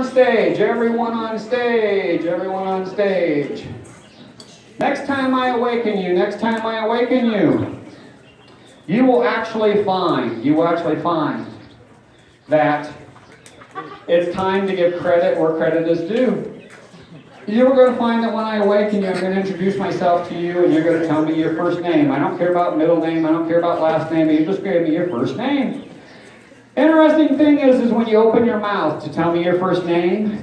on stage, everyone on stage, everyone on stage. Next time I awaken you, you will actually find that it's time to give credit where credit is due. You are going to find that when I awaken you, I'm going to introduce myself to you, and you're going to tell me your first name. I don't care about middle name, I don't care about last name, you just give me your first name. Interesting thing is when you open your mouth to tell me your first name,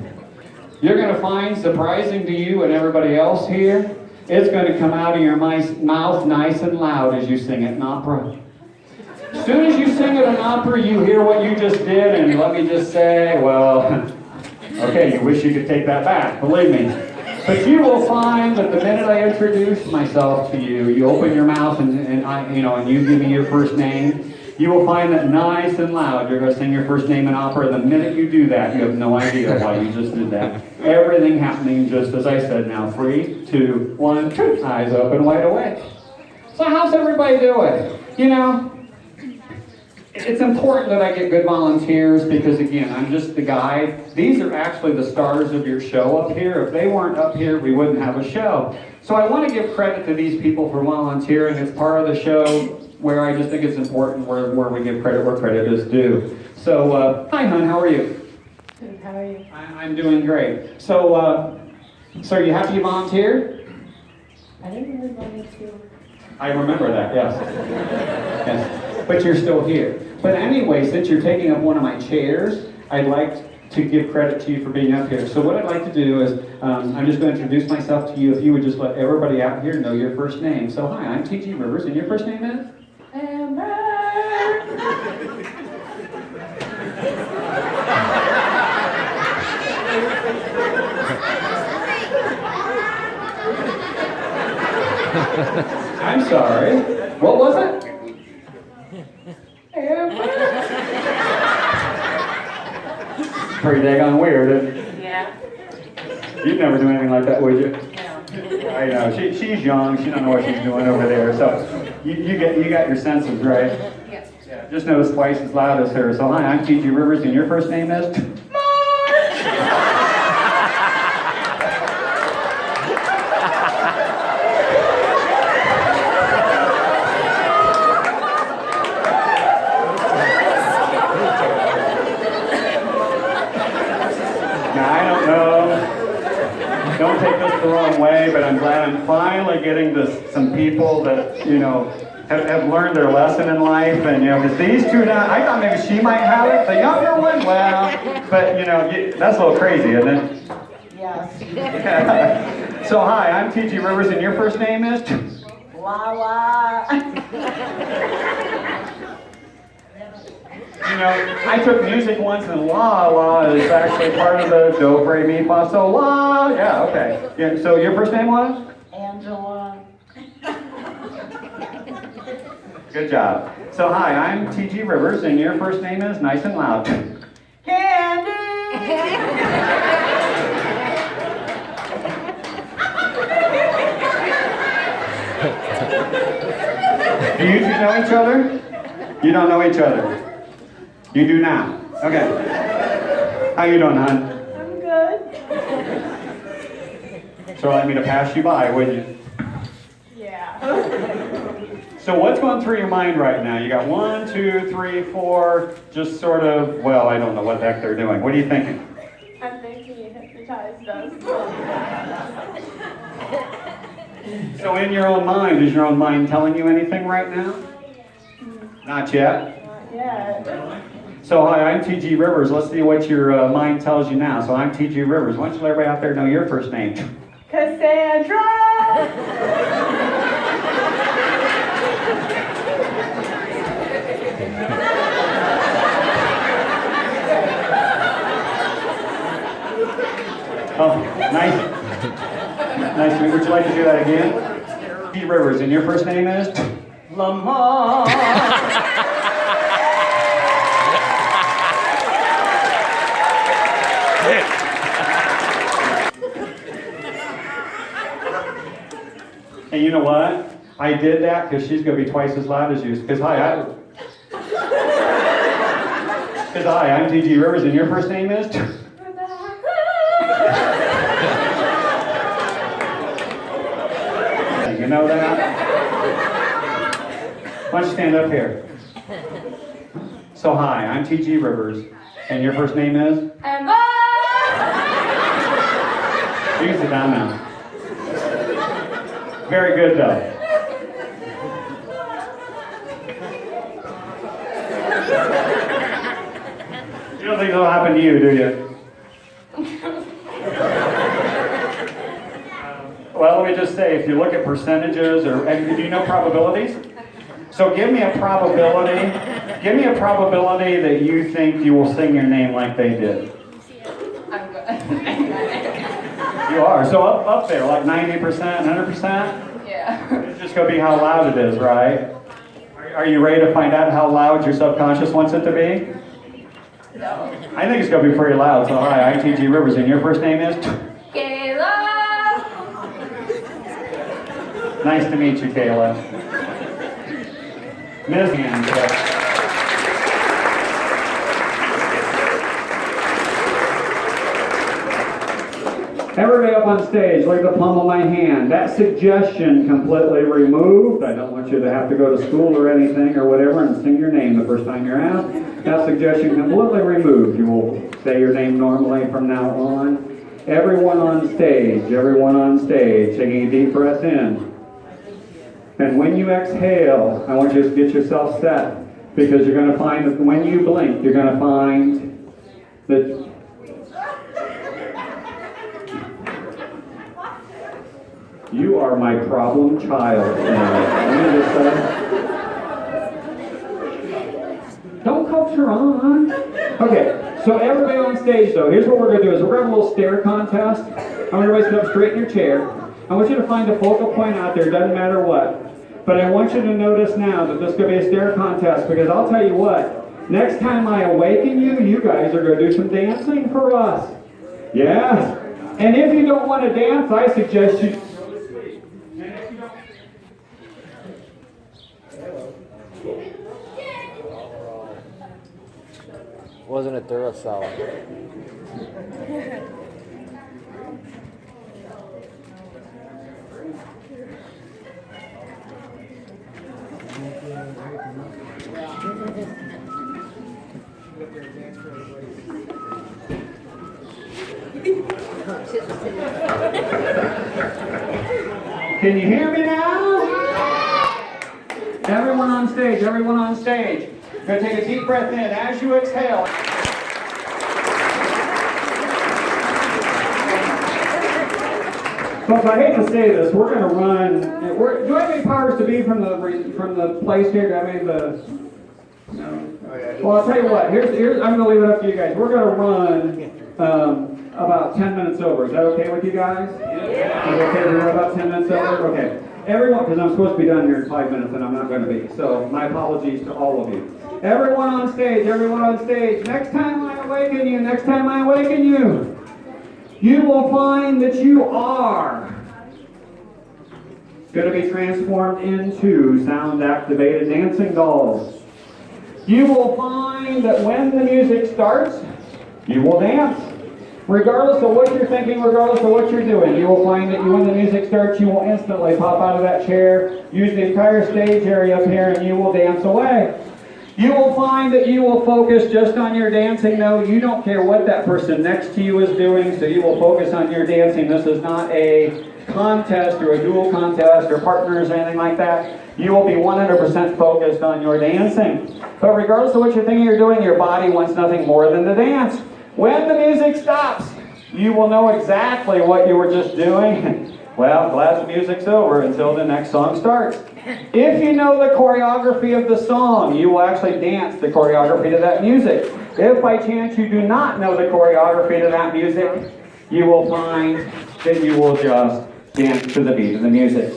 you're going to find, surprising to you and everybody else here, it's going to come out of your mouth nice and loud as you sing it in opera. As soon as you sing it in opera, you hear what you just did, and let me just say, well, okay, you wish you could take that back, believe me. But you will find that the minute I introduce myself to you, you open your mouth and you give me your first name, you will find that nice and loud, you're going to sing your first name in opera. The minute you do that, you have no idea why you just did that. Everything happening just as I said. Now, 3, 2, 1, eyes open, wide awake. So how's everybody doing? You know, it's important that I get good volunteers because, again, I'm just the guide. These are actually the stars of your show up here. If they weren't up here, we wouldn't have a show. So I want to give credit to these people for volunteering. It's part of the show where I just think it's important where we give credit where credit is due. So, hi, hon, how are you? Good, how are you? I'm doing great. So are you happy you volunteered? I didn't really volunteer. I remember that, yes. Yes. But you're still here. But anyway, since you're taking up one of my chairs, I'd like to give credit to you for being up here. So what I'd like to do is, I'm just going to introduce myself to you. If you would just let everybody out here know your first name. So hi, I'm T.G. Rivers, and your first name is? Amber! I'm sorry. What was it? Pretty daggone weird, isn't it? Yeah. You'd never do anything like that, would you? No. I know. She's young. She don't know what she's doing over there. So you got your senses, right? Yes. Yeah. Just notice twice as loud as her. So hi, I'm T.G. Rivers, and your first name is? Don't take this the wrong way, but I'm glad I'm finally getting to some people that, have learned their lesson in life. And, because these two now, I thought maybe she might have it. The younger one, well, but, that's a little crazy, isn't it? Yes. Yeah. So, hi, I'm T.G. Rivers, and your first name is? Wawa. I took music once, and la is actually part of the do, re, mi, fa, so la. Yeah, okay. Yeah, so your first name was? Angela. Good job. So hi, I'm T.G. Rivers, and your first name is nice and loud. Candy! Do you two know each other? You don't know each other. You do now. Okay. How you doing, hon? I'm good. So let me to pass you by, wouldn't you? Yeah. So what's going through your mind right now? You got 1, 2, 3, 4, just sort of, well, I don't know what the heck they're doing. What are you thinking? I'm thinking you hypnotized us. So in your own mind, is your own mind telling you anything right now? Not yet? Not yet. So hi, I'm T.G. Rivers. Let's see what your mind tells you now. So I'm T.G. Rivers. Why don't you let everybody out there know your first name? Cassandra! Oh, nice. Nice to meet you. Would you like to do that again? T. Rivers, and your first name is? Lamar! And you know what? I did that because she's going to be twice as loud as you. Because hi, I'm T.G. Rivers, and your first name is? Rebecca! Why don't you stand up here? So hi, I'm T.G. Rivers, and your first name is? Emma! You can sit down now. Very good though. You don't think that'll happen to you, do you? Well, let me just say, if you look at percentages, or do you know probabilities? So give me a probability. Give me a probability that you think you will sing your name like they did. I'm good. You are. So up there, like 90%, 100%? Yeah. It's just going to be how loud it is, right? Are you ready to find out how loud your subconscious wants it to be? No. I think it's going to be pretty loud. So hi, I'm T.G. Rivers, and your first name is? Kayla! Nice to meet you, Kayla. Ms. Hands. Everybody up on stage, look at the palm of my hand. That suggestion completely removed. I don't want you to have to go to school or anything or whatever and sing your name the first time you're asked. That suggestion completely removed. You will say your name normally from now on. Everyone on stage, taking a deep breath in. And when you exhale, I want you to get yourself set, because you're going to find that when you blink, you're going to find that you are my problem child. Let me just say. Don't coach her on. Okay, so everybody on stage, though, here's what we're going to do is we're going to have a little stare contest. I want everybody to sit up straight in your chair. I want you to find a focal point out there, doesn't matter what. But I want you to notice now that this is going to be a stare contest, because I'll tell you what, next time I awaken you, you guys are going to do some dancing for us. Yes. And if you don't want to dance, I suggest you go to sleep. And if you don't... Wasn't a thorough salad. Can you hear me now? Everyone on stage, everyone on stage. You're going to take a deep breath in as you exhale. Folks, I hate to say this, we're going to run. Do I have any powers to be from the place here? Do I have any of the? No. Well, I'll tell you what. Here's. I'm going to leave it up to you guys. We're going to run about 10 minutes over. Is that okay with you guys? Yeah. Is it okay to run about 10 minutes over? Okay. Everyone, because I'm supposed to be done here in 5 minutes, and I'm not going to be. So my apologies to all of you. Everyone on stage. Everyone on stage. Next time I awaken you. Next time I awaken you. You will find that you are going to be transformed into sound-activated dancing dolls. You will find that when the music starts, you will dance. Regardless of what you're thinking, regardless of what you're doing, you will find that when the music starts, you will instantly pop out of that chair, use the entire stage area up here, and you will dance away. You will find that you will focus just on your dancing. No, you don't care what that person next to you is doing, so you will focus on your dancing. This is not a contest or a dual contest or partners or anything like that. You will be 100% focused on your dancing. But regardless of what you're thinking you're doing, your body wants nothing more than to dance. When the music stops, you will know exactly what you were just doing. Well, glad the music's over until the next song starts. If you know the choreography of the song, you will actually dance the choreography to that music. If by chance you do not know the choreography to that music, you will find that you will just dance to the beat of the music.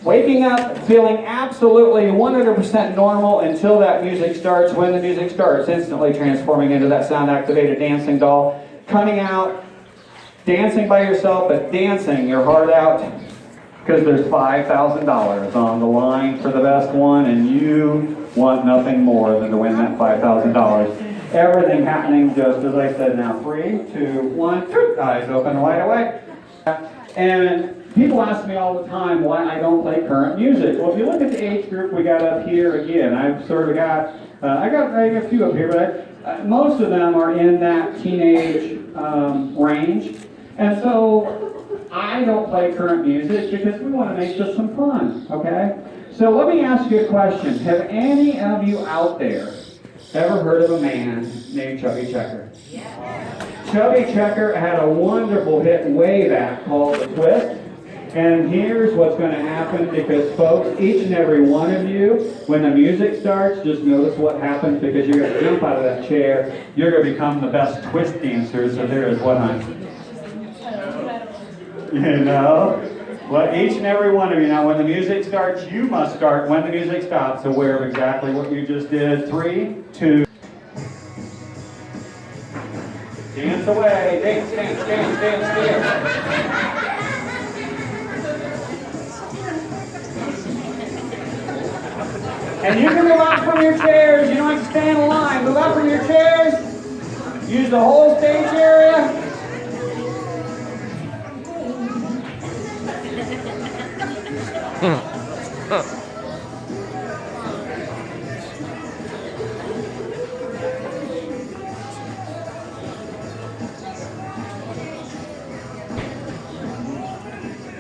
Waking up feeling absolutely 100% normal until that music starts. When the music starts, instantly transforming into that sound-activated dancing doll. Cutting out, dancing by yourself, but dancing your heart out, because there's $5,000 on the line for the best one, and you want nothing more than to win that $5,000. Everything happening just as I said now. 3, 2, 1, eyes open wide awake. And people ask me all the time why I don't play current music. Well, if you look at the age group we got up here again, I've sort of got, I got a few up here, but most of them are in that teenage range. And so I don't play current music because we want to make this some fun, okay? So let me ask you a question. Have any of you out there ever heard of a man named Chubby Checker? Yeah. Chubby Checker had a wonderful hit way back called The Twist. And here's what's going to happen because, folks, each and every one of you, when the music starts, just notice what happens because you're going to jump out of that chair. You're going to become the best twist dancers that there is. What, honey? You know? Well, each and every one of you. Now, when the music starts, you must start when the music stops, aware of exactly what you just did. 3, 2. Dance away. Dance, dance, dance, dance, dance. And you can move out from your chairs. You don't have to stand in line. Move out from your chairs. Use the whole stage area.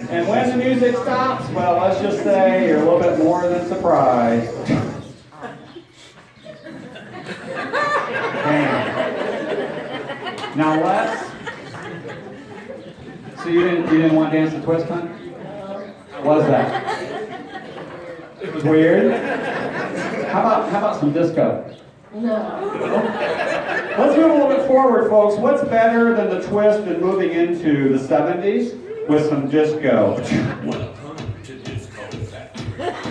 And when the music stops, well, let's just say you're a little bit more than surprised. Now let's. So you didn't want to dance the twist, huh? How was that? It was weird. How about some disco? No. Let's move a little bit forward, folks. What's better than the twist and moving into the 70s with some disco? Welcome to Disco Factory.